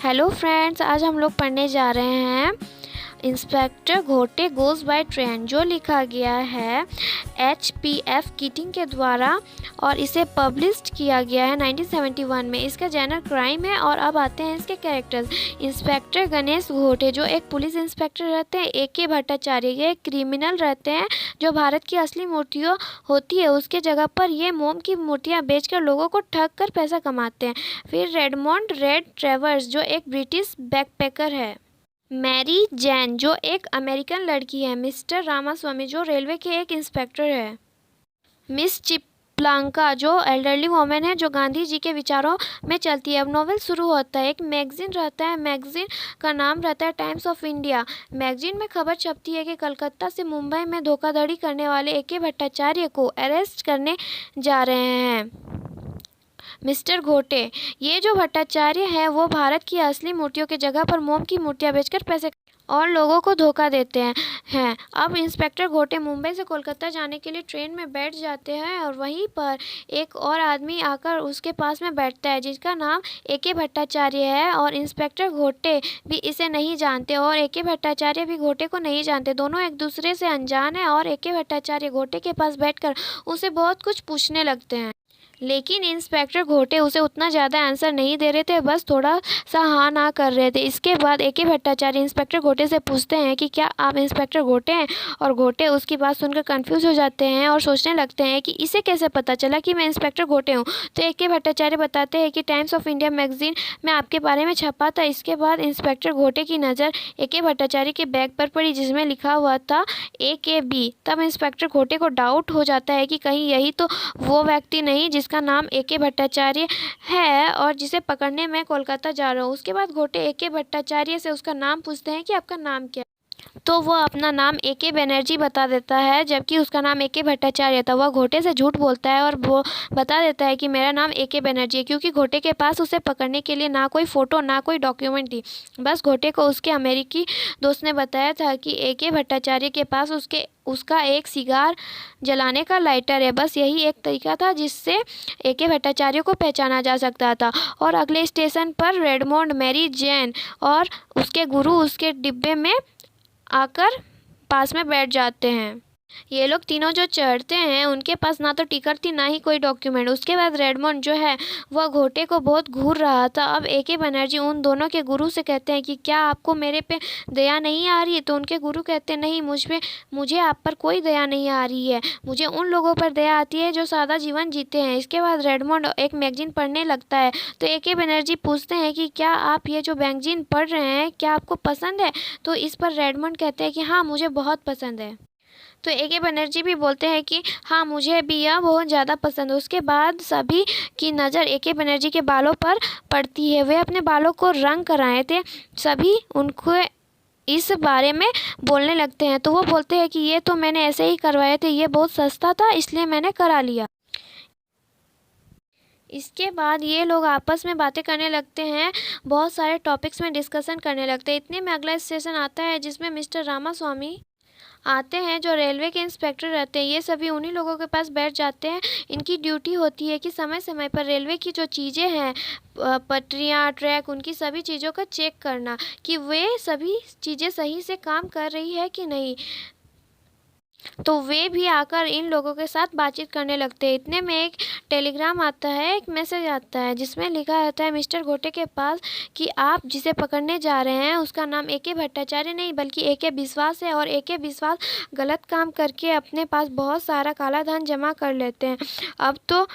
Hello friends, आज हम लोग पढ़ने जा रहे हैं इंस्पेक्टर घोटे गोज़ बाय ट्रेन, जो लिखा गया है H.P.F. कीटिंग के द्वारा और इसे पब्लिश्ड किया गया है 1971 में। इसका जॉनर क्राइम है। और अब आते हैं इसके कैरेक्टर्स। इंस्पेक्टर गणेश घोटे जो एक पुलिस इंस्पेक्टर रहते हैं। A.K. भट्टाचार्य ये एक क्रिमिनल रहते हैं जो भारत की असली मूर्तियों होती है उसके जगह पर ये मोम की मूर्तियाँ बेचकर लोगों को ठग कर पैसा कमाते हैं। फिर रेडमोंड रेड ट्रेवर्स जो एक ब्रिटिश बैकपैकर है। मैरी जैन जो एक अमेरिकन लड़की है। मिस्टर रामास्वामी जो रेलवे के एक इंस्पेक्टर है। मिस चिप्लांका जो एल्डरली वोमेन है जो गांधी जी के विचारों में चलती है। अब नॉवेल शुरू होता है। एक मैगजीन रहता है। मैगजीन का नाम रहता है टाइम्स ऑफ इंडिया। मैगजीन में खबर छपती है कि कलकत्ता से मुंबई में धोखाधड़ी करने वाले A.K. भट्टाचार्य को अरेस्ट करने जा रहे हैं मिस्टर घोटे। ये जो भट्टाचार्य है वो भारत की असली मूर्तियों की जगह पर मोम की मूर्तियां बेचकर पैसे और लोगों को धोखा देते हैं। अब इंस्पेक्टर घोटे मुंबई से कोलकाता जाने के लिए ट्रेन में बैठ जाते हैं और वहीं पर एक और आदमी आकर उसके पास में बैठता है जिसका नाम A.K. भट्टाचार्य है। और इंस्पेक्टर घोटे भी इसे नहीं जानते और A.K. भट्टाचार्य भी घोटे को नहीं जानते। दोनों एक दूसरे से अनजान हैं और A.K. भट्टाचार्य घोटे के पास बैठकर उसे बहुत कुछ पूछने लगते हैं। लेकिन इंस्पेक्टर घोटे उसे उतना ज़्यादा आंसर नहीं दे रहे थे, बस थोड़ा सा हाँ ना कर रहे थे। इसके बाद A.K. भट्टाचार्य इंस्पेक्टर घोटे से पूछते हैं कि क्या आप इंस्पेक्टर घोटे हैं। और घोटे उसकी बात सुनकर कंफ्यूज हो जाते हैं और सोचने लगते हैं कि इसे कैसे पता चला कि मैं इंस्पेक्टर घोटे हूँ। तो A.K. भट्टाचार्य बताते हैं कि टाइम्स ऑफ इंडिया मैगजीन में आपके बारे में छपा था। इसके बाद इंस्पेक्टर घोटे की नज़र A.K. भट्टाचार्य के बैग पर पड़ी जिसमें लिखा हुआ था AKB। तब इंस्पेक्टर घोटे को डाउट हो जाता है कि कहीं यही तो वो व्यक्ति नहीं जिसका नाम A.K. भट्टाचार्य है और जिसे पकड़ने मैं कोलकाता जा रहा हूँ। उसके बाद घोटे A.K. भट्टाचार्य से उसका नाम पूछते हैं कि आपका नाम क्या है। तो वह अपना नाम A.K. बनर्जी बता देता है जबकि उसका नाम A.K. भट्टाचार्य था। वह घोटे से झूठ बोलता है और वो बता देता है कि मेरा नाम A.K. बनर्जी है, क्योंकि घोटे के पास उसे पकड़ने के लिए ना कोई फ़ोटो ना कोई डॉक्यूमेंट थी। बस घोटे को उसके अमेरिकी दोस्त ने बताया था कि A.K. भट्टाचार्य के पास उसका एक सिगार जलाने का लाइटर है। बस यही एक तरीका था जिससे A.K. भट्टाचार्य को पहचाना जा सकता था। और अगले स्टेशन पर रेडमोंड, मैरी जैन और उसके गुरु उसके डिब्बे में आकर पास में बैठ जाते हैं। ये लोग तीनों जो चढ़ते हैं उनके पास ना तो टिकट थी ना ही कोई डॉक्यूमेंट। उसके बाद रेडमोंड जो है वह घोटे को बहुत घूर रहा था। अब A.K. बनर्जी उन दोनों के गुरु से कहते हैं कि क्या आपको मेरे पे दया नहीं आ रही है। तो उनके गुरु कहते हैं नहीं, मुझे आप पर कोई दया नहीं आ रही है, मुझे उन लोगों पर दया आती है जो सादा जीवन जीते हैं। इसके बाद रेडमोंड एक मैगजीन पढ़ने लगता है। तो A.K. बनर्जी पूछते हैं कि क्या आप ये जो मैगजीन पढ़ रहे हैं क्या आपको पसंद है। तो इस पर रेडमोंड कहते हैं कि हाँ, मुझे बहुत पसंद है। तो A.K. बनर्जी भी बोलते हैं कि हाँ, मुझे भी यह बहुत ज़्यादा पसंद है। उसके बाद सभी की नज़र A.K. बनर्जी के बालों पर पड़ती है। वे अपने बालों को रंग कराए थे। सभी उनको इस बारे में बोलने लगते हैं। तो वो बोलते हैं कि ये तो मैंने ऐसे ही करवाए थे, ये बहुत सस्ता था इसलिए मैंने करा लिया। इसके बाद ये लोग आपस में बातें करने लगते हैं, बहुत सारे टॉपिक्स में डिस्कशन करने लगते हैं। इतने में अगला स्टेशन आता है जिसमें मिस्टर रामास्वामी आते हैं जो रेलवे के इंस्पेक्टर रहते हैं। ये सभी उन्हीं लोगों के पास बैठ जाते हैं। इनकी ड्यूटी होती है कि समय समय पर रेलवे की जो चीज़ें हैं, पटरियाँ, ट्रैक, उनकी सभी चीज़ों का चेक करना कि वे सभी चीज़ें सही से काम कर रही है कि नहीं। तो वे भी आकर इन लोगों के साथ बातचीत करने लगते हैं। इतने में एक टेलीग्राम आता है, एक मैसेज आता है जिसमें लिखा रहता है मिस्टर घोटे के पास कि आप जिसे पकड़ने जा रहे हैं उसका नाम A.K. भट्टाचार्य नहीं बल्कि A.K. बिस्वास है और A.K. बिस्वास गलत काम करके अपने पास बहुत सारा काला धन जमा कर लेते हैं। अब तो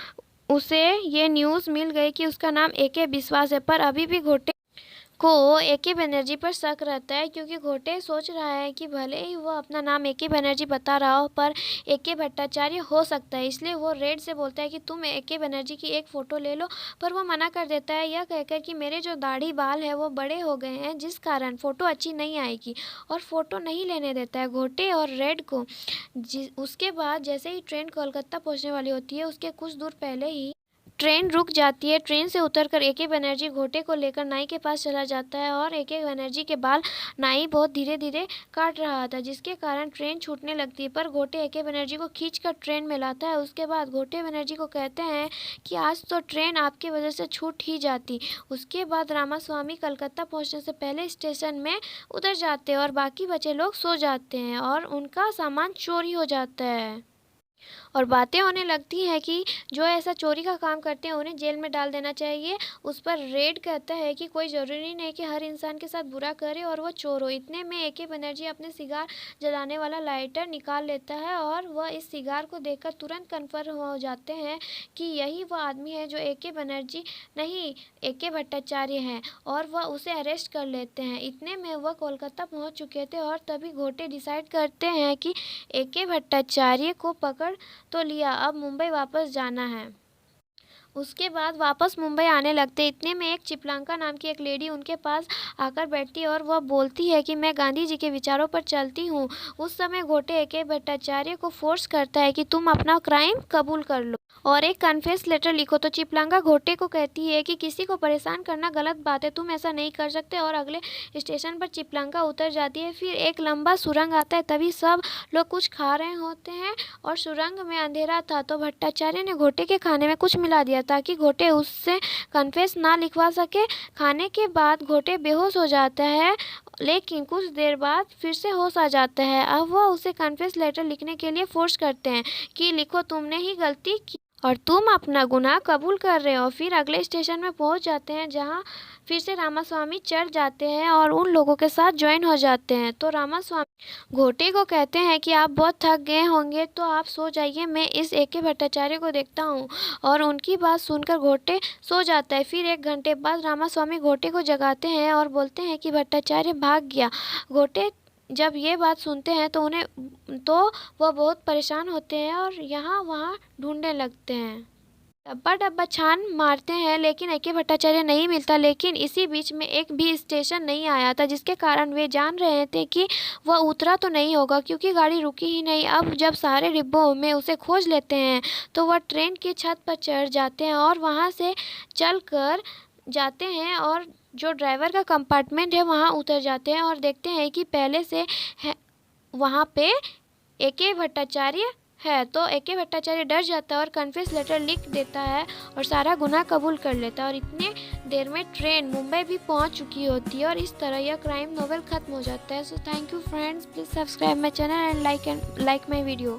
उसे ये न्यूज़ मिल गई कि उसका नाम A.K. बिस्वास है, पर अभी भी घोटे को A.K. बनर्जी पर शक रहता है, क्योंकि घोटे सोच रहा है कि भले ही वो अपना नाम A.K. बनर्जी बता रहा हो पर A.K. भट्टाचार्य हो सकता है। इसलिए वो रेड से बोलता है कि तुम A.K. बनर्जी की एक फ़ोटो ले लो, पर वो मना कर देता है यह कहकर कि मेरे जो दाढ़ी बाल है वो बड़े हो गए हैं जिस कारण फ़ोटो अच्छी नहीं आएगी, और फ़ोटो नहीं लेने देता है घोटे और रेड को। उसके बाद जैसे ही ट्रेन कोलकाता पहुँचने वाली होती है उसके कुछ दूर पहले ही ट्रेन रुक जाती है। ट्रेन से उतरकर ए.के. बनर्जी घोटे को लेकर नाई के पास चला जाता है और ए.के. बनर्जी के बाल नाई बहुत धीरे धीरे काट रहा था, जिसके कारण ट्रेन छूटने लगती है। पर घोटे ए.के. बनर्जी को खींचकर ट्रेन में लाता है। उसके बाद घोटे बनर्जी को कहते हैं कि आज तो ट्रेन आपकी वजह से छूट ही जाती। उसके बाद रामास्वामी कलकत्ता पहुंचने से पहले स्टेशन में उतर जाते हैं और बाकी बचे लोग सो जाते हैं और उनका सामान चोरी हो जाता है और बातें होने लगती हैं कि जो ऐसा चोरी का काम करते हैं उन्हें जेल में डाल देना चाहिए। उस पर रेड कहता है कि कोई ज़रूरी नहीं कि हर इंसान के साथ बुरा करे और वो चोर हो। इतने में ए.के. बनर्जी अपने सिगार जलाने वाला लाइटर निकाल लेता है और वह इस सिगार को देखकर तुरंत कन्फर्म हो जाते हैं कि यही वह आदमी है जो ए.के. बनर्जी नहीं ए.के. भट्टाचार्य हैं और वह उसे अरेस्ट कर लेते हैं। इतने में वह कोलकाता पहुँच चुके थे और तभी घोटे डिसाइड करते हैं कि ए.के. भट्टाचार्य को पकड़ तो लिया, अब मुंबई वापस जाना है। उसके बाद वापस मुंबई आने लगते। इतने में एक चिपलांका नाम की एक लेडी उनके पास आकर बैठती है और वह बोलती है कि मैं गांधी जी के विचारों पर चलती हूँ। उस समय घोटे ए.के. भट्टाचार्य को फोर्स करता है कि तुम अपना क्राइम कबूल कर लो और एक कन्फेस लेटर लिखो। तो चिपलांका घोटे को कहती है कि किसी को परेशान करना गलत बात है, तुम ऐसा नहीं कर सकते और अगले स्टेशन पर चिपलांका उतर जाती है। फिर एक लंबा सुरंग आता है, तभी सब लोग कुछ खा रहे होते हैं और सुरंग में अंधेरा था तो भट्टाचार्य ने घोटे के खाने में कुछ मिला दिया ताकि घोटे उससे कन्फेस ना लिखवा सके। खाने के बाद घोटे बेहोश हो जाता है, लेकिन कुछ देर बाद फिर से होश आ जाता है। अब वह उसे कन्फेस लेटर लिखने के लिए फोर्स करते हैं कि लिखो, तुमने ही गलती की और तुम अपना गुनाह कबूल कर रहे हो। फिर अगले स्टेशन में पहुंच जाते हैं जहां फिर से रामास्वामी चढ़ जाते हैं और उन लोगों के साथ ज्वाइन हो जाते हैं। तो रामास्वामी घोटे को कहते हैं कि आप बहुत थक गए होंगे तो आप सो जाइए, मैं इस ए.के. भट्टाचार्य को देखता हूँ। और उनकी बात सुनकर घोटे सो जाता है। फिर 1 घंटे बाद रामास्वामी घोटे को जगाते हैं और बोलते हैं कि भट्टाचार्य भाग गया। घोटे जब ये बात सुनते हैं तो वह बहुत परेशान होते हैं और यहाँ वहाँ ढूंढने लगते हैं। डब्बा डब्बा छान मारते हैं लेकिन ए.के. भट्टाचार्य नहीं मिलता। लेकिन इसी बीच में एक भी स्टेशन नहीं आया था, जिसके कारण वे जान रहे थे कि वह उतरा तो नहीं होगा क्योंकि गाड़ी रुकी ही नहीं। अब जब सारे डिब्बों में उसे खोज लेते हैं तो वह ट्रेन की छत पर चढ़ जाते हैं और वहाँ से चल कर जाते हैं और जो ड्राइवर का कंपार्टमेंट है वहाँ उतर जाते हैं और देखते हैं कि पहले से है वहाँ पे ए.के. भट्टाचार्य है। तो ए.के. भट्टाचार्य डर जाता है और कन्फेस लेटर लिख देता है और सारा गुनाह कबूल कर लेता है और इतने देर में ट्रेन मुंबई भी पहुंच चुकी होती है और इस तरह यह क्राइम नॉवेल खत्म हो जाता है। So thank you friends, please subscribe my channel and like my video.